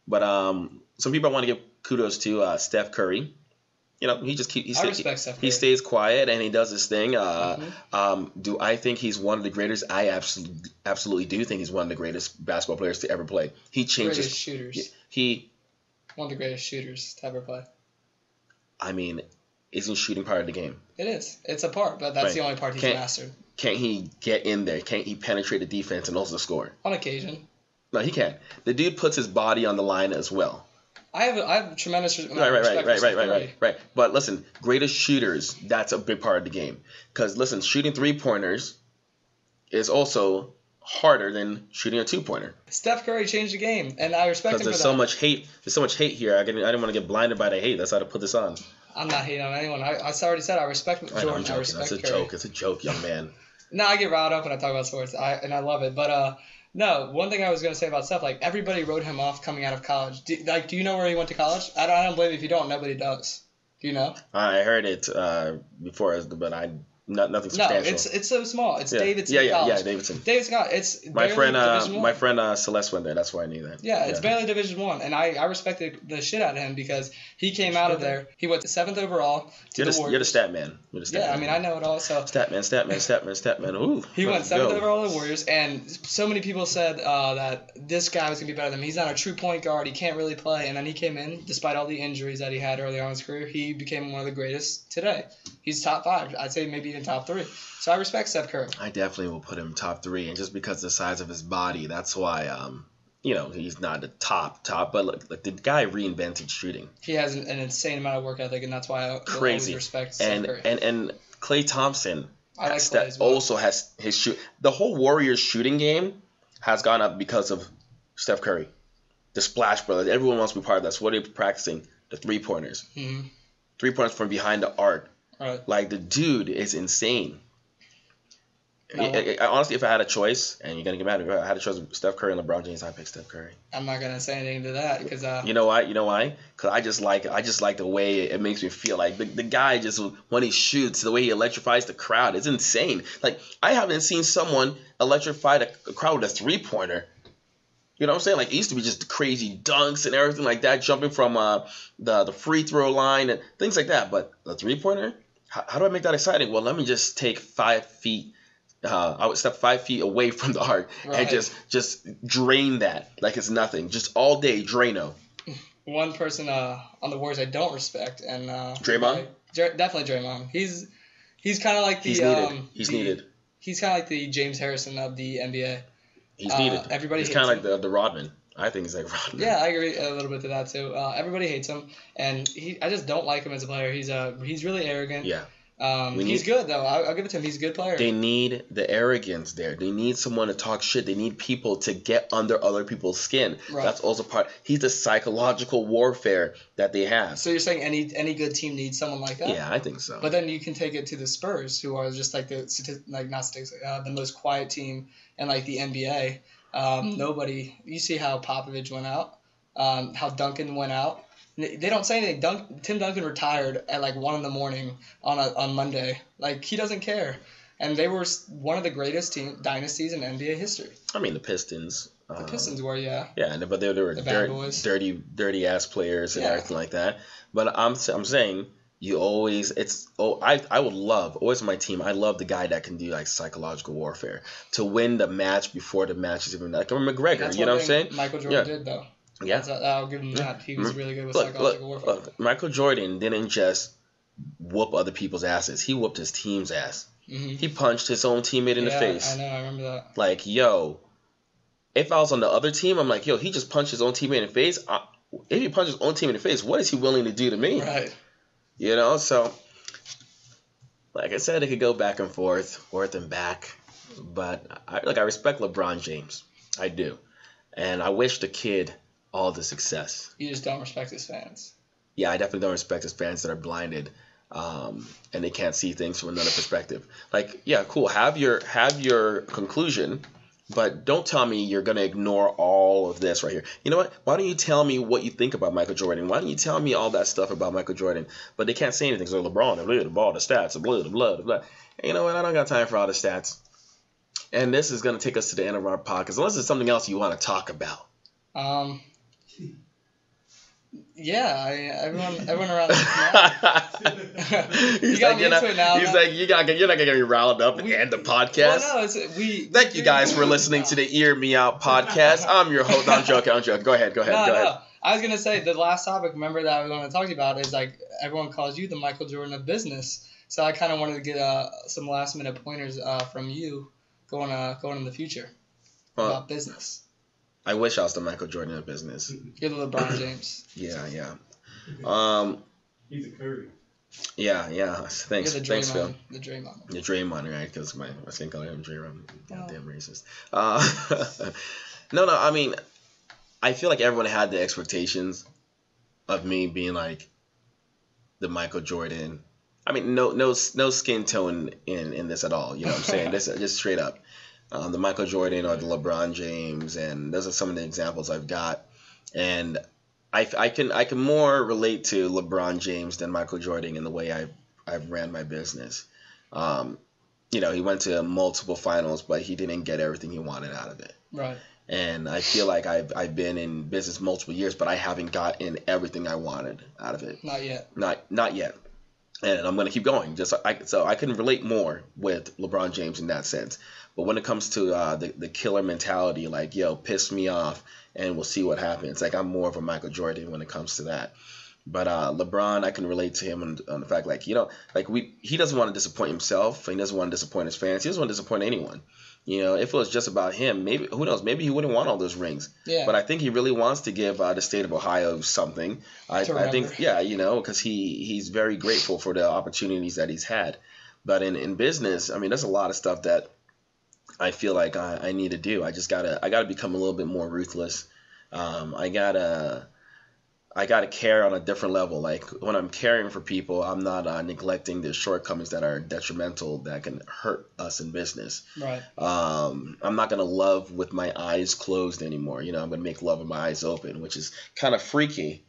But some people want to give kudos to Steph Curry. I respect Steph Curry. He stays quiet and he does his thing. Do I think he's one of the greatest? I absolutely do think he's one of the greatest basketball players to ever play. He changes. Greatest shooters. He one of the greatest shooters to ever play. I mean, isn't shooting part of the game? It is. It's a part, but that's the only part he's mastered. Can't he get in there? Can't he penetrate the defense and also score? On occasion. No, he can. The dude puts his body on the line as well. I have tremendous respect. Right. But listen, greatest shooters, that's a big part of the game. Because listen, shooting 3-pointers is also harder than shooting a 2-pointer. Steph Curry changed the game, and I respect him for that. There's so much hate here. I didn't want to get blinded by the hate. That's how to put this on. I'm not hating on anyone. I already said I respect Jordan. I'm joking. I respect That's a Curry. joke. It's a joke, young man. No, I get riled up when I talk about sports, and I love it. But no, one thing I was gonna say about Steph, like everybody wrote him off coming out of college. Do you know where he went to college? I don't blame you if you don't. Nobody does. Do you know? I heard it before, but nothing substantial. No, it's so small. It's Davidson College. Yeah, Davidson. Davidson College. It's my friend Celeste went there. That's why I knew that. Yeah, it's barely Division I, and I respected the shit out of him because he came out of there. He went to 7th overall. You're the stat man. I mean, I know it all. So stat man. Ooh. He went 7th overall to the Warriors, and so many people said that this guy was gonna be better than him. He's not a true point guard. He can't really play, and then he came in, despite all the injuries that he had early on in his career. He became one of the greatest today. He's top 5. I'd say maybe even top 3. So I respect Steph Curry. I definitely will put him top 3, and just because of the size of his body, that's why he's not the top, but like the guy reinvented shooting. He has an insane amount of work ethic, and that's why I always respect Steph Curry. And Klay Thompson I like Klay as well. Also has his shoot. The whole Warriors shooting game has gone up because of Steph Curry. The Splash Brothers. Everyone wants to be part of that. So what are they practicing? The 3-pointers. Mm-hmm. 3-pointers from behind the arc. Right. Like, the dude is insane. Honestly, if I had a choice, and you're going to get mad, if I had a choice with Steph Curry and LeBron James, I'd pick Steph Curry. I'm not going to say anything to that because You know why? Because I just like the way it makes me feel. Like, the guy just, when he shoots, the way he electrifies the crowd, it's insane. Like, I haven't seen someone electrify a crowd with a 3-pointer. You know what I'm saying? Like, it used to be just crazy dunks and everything like that, jumping from the free throw line and things like that. But the 3-pointer? How do I make that exciting? Well, let me just take 5 feet. I would step 5 feet away from the arc and just drain that like it's nothing. Just all day, Drano. One person on the Warriors I don't respect, and Draymond? Definitely Draymond. He's kind of like the He's needed. He's kind of like the James Harrison of the NBA. He's needed. He's kind of like the Rodman. I think he's like Rodman. Yeah, I agree a little bit to that too. Everybody hates him, and I just don't like him as a player. He's really arrogant. Yeah. He's good though. I'll give it to him. He's a good player. They need the arrogance there. They need someone to talk shit. They need people to get under other people's skin. Right. That's also part. He's the psychological warfare that they have. So you're saying any good team needs someone like that? Yeah, I think so. But then you can take it to the Spurs, who are just like the most quiet team in like the NBA. Nobody. You see how Popovich went out, how Duncan went out. They don't say anything. Tim Duncan retired at like 1 a.m. on Monday. Like, he doesn't care. And they were one of the greatest dynasties in NBA history. I mean, the Pistons. The Pistons were, yeah. Yeah, but they were dirty ass players and everything like that. But I'm saying you always I would love always on my team. I love the guy that can do like psychological warfare to win the match before the match is even like McGregor. You know what I'm saying? Michael Jordan did though. Yeah, I'll give him that. He was really good with psychological warfare. Look, Michael Jordan didn't just whoop other people's asses. He whooped his team's ass. Mm-hmm. He punched his own teammate in the face. I know. I remember that. Like, yo, if I was on the other team, I'm like, yo, he just punched his own teammate in the face. If he punched his own team in the face, what is he willing to do to me? Right. You know, so like I said, it could go back and forth and back. But I respect LeBron James. I do. And I wish the kid all the success. You just don't respect his fans. Yeah, I definitely don't respect his fans that are blinded, and they can't see things from another perspective. Like, yeah, cool. Have your conclusion, but don't tell me you're gonna ignore all of this right here. You know what? Why don't you tell me what you think about Michael Jordan? Why don't you tell me all that stuff about Michael Jordan? But they can't say anything. So LeBron, the ball, the stats, the blood. And you know what? I don't got time for all the stats. And this is gonna take us to the end of our podcast, unless there's something else you want to talk about. Yeah, everyone around. You He's got like, me you're not, into it now. he's like, you're not gonna get me riled up and end the podcast. Well, no, Thank you guys for listening to the Earmeout podcast. I'm your host. I'm joking. Go ahead. Go ahead. I was gonna say the last topic. Remember that I was going to talk about is like everyone calls you the Michael Jordan of business. So I kind of wanted to get some last minute pointers from you going in the future about business. I wish I was the Michael Jordan of business. You're the LeBron James. Yeah. He's a Curry. Yeah. Thanks. You're the Draymond. Thanks, Phil. The Draymond. The Draymond, right? Because my skin color, I'm Draymond. Goddamn racist. No. I mean, I feel like everyone had the expectations of me being like the Michael Jordan. I mean, no skin tone in this at all. You know what I'm saying? This just straight up. The Michael Jordan or the LeBron James, and those are some of the examples I've got. And I can more relate to LeBron James than Michael Jordan in the way I've ran my business. He went to multiple finals, but he didn't get everything he wanted out of it. Right. And I feel like I've been in business multiple years, but I haven't gotten everything I wanted out of it. Not yet. Not yet. And I'm gonna keep going. So I can relate more with LeBron James in that sense. But when it comes to the killer mentality, like, yo, piss me off and we'll see what happens. Like, I'm more of a Michael Jordan when it comes to that. But LeBron, I can relate to him on the fact, like, he doesn't want to disappoint himself. He doesn't want to disappoint his fans. He doesn't want to disappoint anyone. If it was just about him, maybe, who knows, maybe he wouldn't want all those rings. Yeah. But I think he really wants to give the state of Ohio something. I think, because he's very grateful for the opportunities that he's had. But in business, I mean, there's a lot of stuff that I feel like I need to do. I gotta become a little bit more ruthless. I gotta care on a different level. Like, when I'm caring for people, I'm not neglecting the shortcomings that are detrimental, that can hurt us in business. Right. I'm not gonna love with my eyes closed anymore. I'm gonna make love with my eyes open, which is kind of freaky.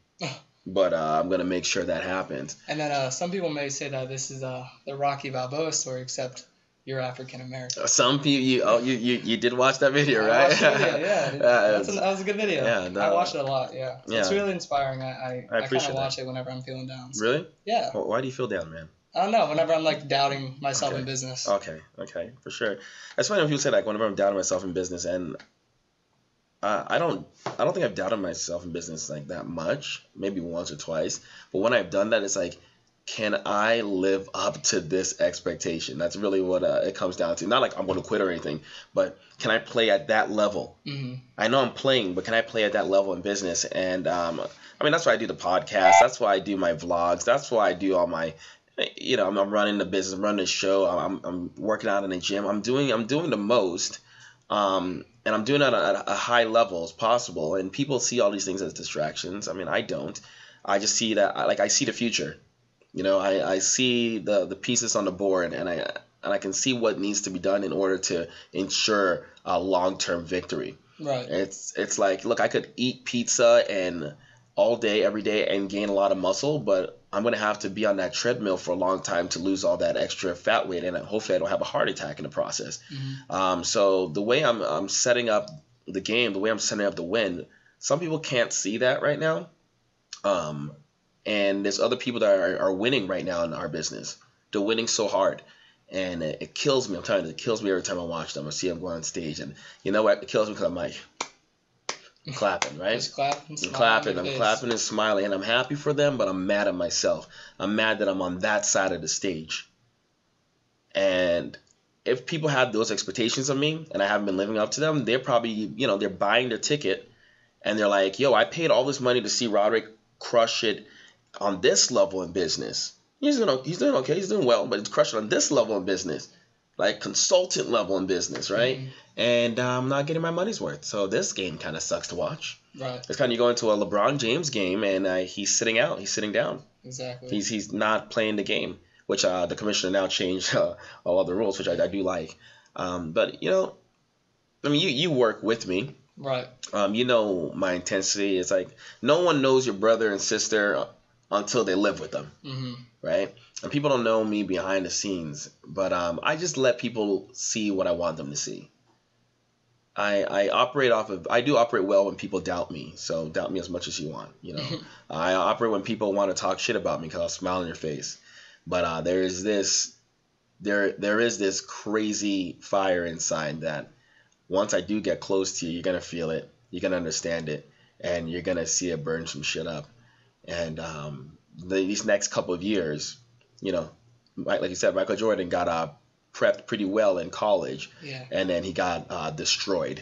But I'm gonna make sure that happens. And then some people may say that this is the Rocky Balboa story, except you're African American. Some people, you did watch that video, right? I watched the video, yeah. That was a good video. Yeah, I watched it a lot, yeah. It's really inspiring. I kind appreciate of watch it whenever I'm feeling down. So. Really? Yeah. Well, why do you feel down, man? I don't know. Whenever I'm like doubting myself in business. Okay, for sure. That's funny when people say, like, whenever I'm doubting myself in business, and I don't think I've doubted myself in business like that much. Maybe once or twice. But when I've done that, it's like, can I live up to this expectation? That's really what it comes down to. Not like I'm going to quit or anything, but can I play at that level? Mm-hmm. I know I'm playing, but can I play at that level in business? And that's why I do the podcast. That's why I do my vlogs. That's why I do all my, I'm running the business, I'm running the show. I'm working out in the gym. I'm doing the most, and I'm doing it at a high level as possible. And people see all these things as distractions. I mean, I don't. I just see that, I see the future. I see the pieces on the board, and I can see what needs to be done in order to ensure a long-term victory. Right. It's like, look, I could eat pizza and all day, every day, and gain a lot of muscle, but I'm going to have to be on that treadmill for a long time to lose all that extra fat weight, and hopefully I don't have a heart attack in the process. Mm-hmm. So the way I'm setting up the game, the way I'm setting up the win, some people can't see that right now. And there's other people that are winning right now in our business. They're winning so hard. And it kills me. I'm telling you, it kills me every time I watch them or see them go on stage. And you know what? It kills me because I'm like, I'm clapping, right? Just clapping, I'm clapping and smiling. And I'm happy for them, but I'm mad at myself. I'm mad that I'm on that side of the stage. And if people have those expectations of me and I haven't been living up to them, they're probably, they're buying their ticket. And they're like, yo, I paid all this money to see Roderick crush it on this level in business. He's doing okay, he's doing well, but he's crushing on this level in business, like consultant level in business, right? Mm-hmm. And I'm not getting my money's worth. So this game kind of sucks to watch. Right. It's kind of, you go into a LeBron James game and he's sitting out, he's sitting down. Exactly. He's not playing the game, which the commissioner now changed all the rules, which I do like. But you work with me. Right. My intensity is like, no one knows your brother and sister until they live with them, mm-hmm. right? And people don't know me behind the scenes, but I just let people see what I want them to see. I operate off of, I do operate well when people doubt me. So doubt me as much as you want, you know. I operate when people want to talk shit about me because I'll smile in your face. But there is this crazy fire inside that once I do get close to you, you're going to feel it, you're going to understand it, and you're going to see it burn some shit up. And these next couple of years, you know, like you said, Michael Jordan got prepped pretty well in college, and then he got destroyed,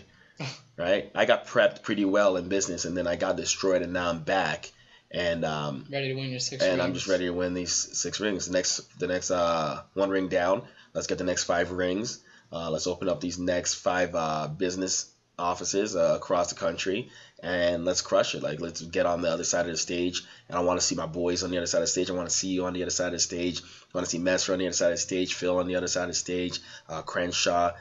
right? I got prepped pretty well in business, and then I got destroyed, and now I'm back, and ready to win your 6 rings. And I'm just ready to win these 6 rings. The next 1 ring down. Let's get the next 5 rings. Let's open up these next 5 business offices across the country, and let's crush it. Like, let's get on the other side of the stage. And I want to see my boys on the other side of the stage. I want to see you on the other side of the stage. I want to see Messer on the other side of the stage, Phil on the other side of the stage, Crenshaw,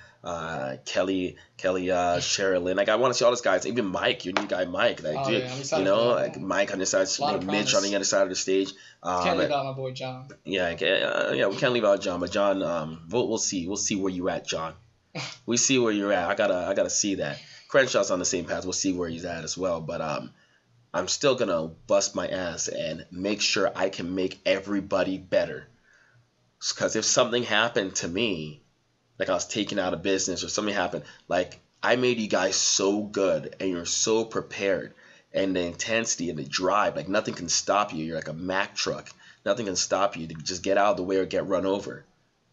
Kelly, Sherilyn. Like, I want to see all those guys. Even Mike, your new guy, Mike. Like, you know, like Mike on the side, Mitch on the other side of the stage. Can't leave out my boy John. Yeah, we can't leave out John. But John, we'll see where you at, John. We see where you're at. I gotta see that. Crenshaw's on the same path. We'll see where he's at as well. But I'm still gonna bust my ass and make sure I can make everybody better. Because if something happened to me, like I was taken out of business or something happened, like I made you guys so good and you're so prepared, and the intensity and the drive, like nothing can stop you. You're like a Mack truck. Nothing can stop you to just get out of the way or get run over.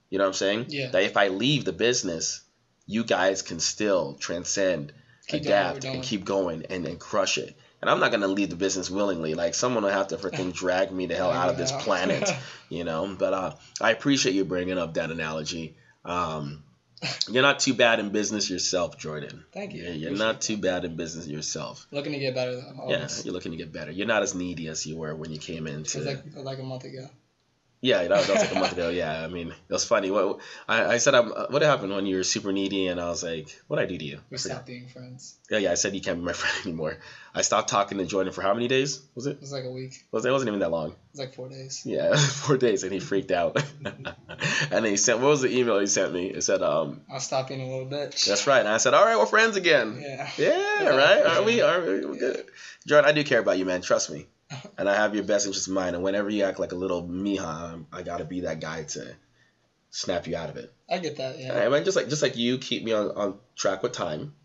You know what I'm saying? Yeah. That if I leave the business, you guys can still transcend, adapt, and keep going and crush it. And I'm not going to leave the business willingly. Like, someone will have to freaking drag me the hell out of this planet, you know. But I appreciate you bringing up that analogy. You're not too bad in business yourself, Jordan. Thank you. You're not too bad in business yourself. Looking to get better, though. Always. Yeah, you're looking to get better. You're not as needy as you were when you came into... It was like a month ago. Yeah, that was like a month ago. Yeah, I mean, it was funny. I said, what happened when you were super needy? And I was like, what did I do to you? We stopped being friends. Yeah, I said you can't be my friend anymore. I stopped talking to Jordan for how many days? Was it? It was like a week. It wasn't even that long. It was like 4 days. Yeah, 4 days, and he freaked out. And then he sent, what was the email he sent me? It said, I'll stop being a little bitch. That's right. And I said, all right, we're friends again. Yeah, right? Are we good? Jordan, I do care about you, man. Trust me. And I have your best interest in mind. And whenever you act like a little mija, I gotta be that guy to snap you out of it. I get that, yeah. I mean, just like you keep me on track with time,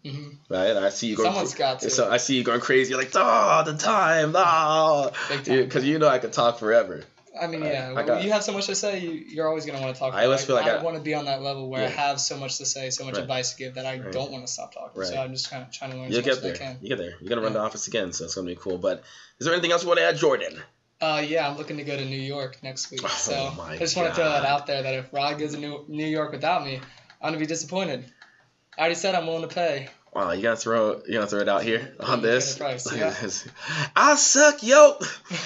right? And I see you going. Someone's got to. So I see you going crazy. You're like, the time, because you know I could talk forever. I mean, yeah. You have so much to say. You're always gonna want to talk. I always feel like I want to be on that level where I have so much to say, so much Right. advice to give that I don't want to stop talking. Right. So I'm just kind of trying to learn You'll as much get there. as I can. You get there. You're gonna run the office again, so it's gonna be cool. But is there anything else you want to add, Jordan? Yeah, I'm looking to go to New York next week. So my I just want to throw that God. out there that if Rod goes to New York without me, I'm gonna be disappointed. I already said I'm willing to pay. Wow, you gonna throw it out here on this? Price, Look yeah. at this. I suck yo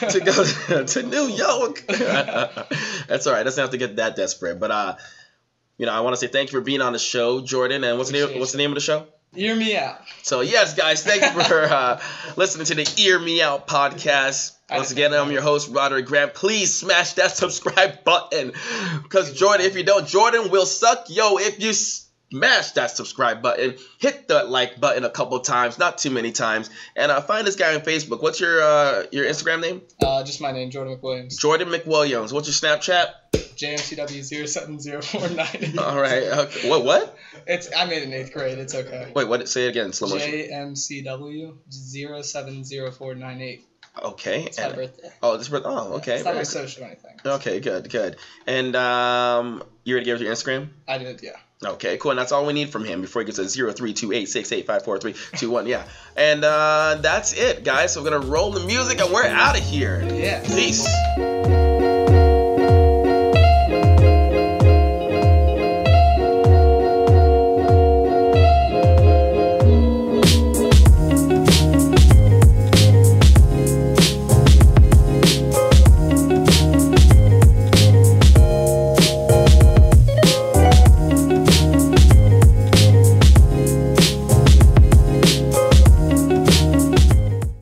to go to New York. That's all right. Doesn't have to get that desperate. But I want to say thank you for being on the show, Jordan. And what's the name of the show? Hear me out. So yes, guys, thank you for listening to the Ear Me Out podcast. Once again, I'm your host, Roderick Grant. Please smash that subscribe button, because Jordan, if you don't, Jordan will suck yo if you smash that subscribe button. Hit the like button a couple times, not too many times, and find this guy on Facebook. What's your Instagram name? Just my name, Jordan McWilliams. Jordan McWilliams. What's your Snapchat? JMCW07049. All right. Okay. What? I made it in 8th grade. It's okay. Wait, what? Say it again. Slow motion. JMCW0700498. Okay. It's my birthday. Oh, this birthday. Oh, okay. It's not my social or anything. Okay, good. And you ready to give us your Instagram? I did, yeah. Okay, cool. And that's all we need from him before he gets a 032868543321. Yeah. And that's it, guys. So we're gonna roll the music and we're out of here. Yeah. Peace.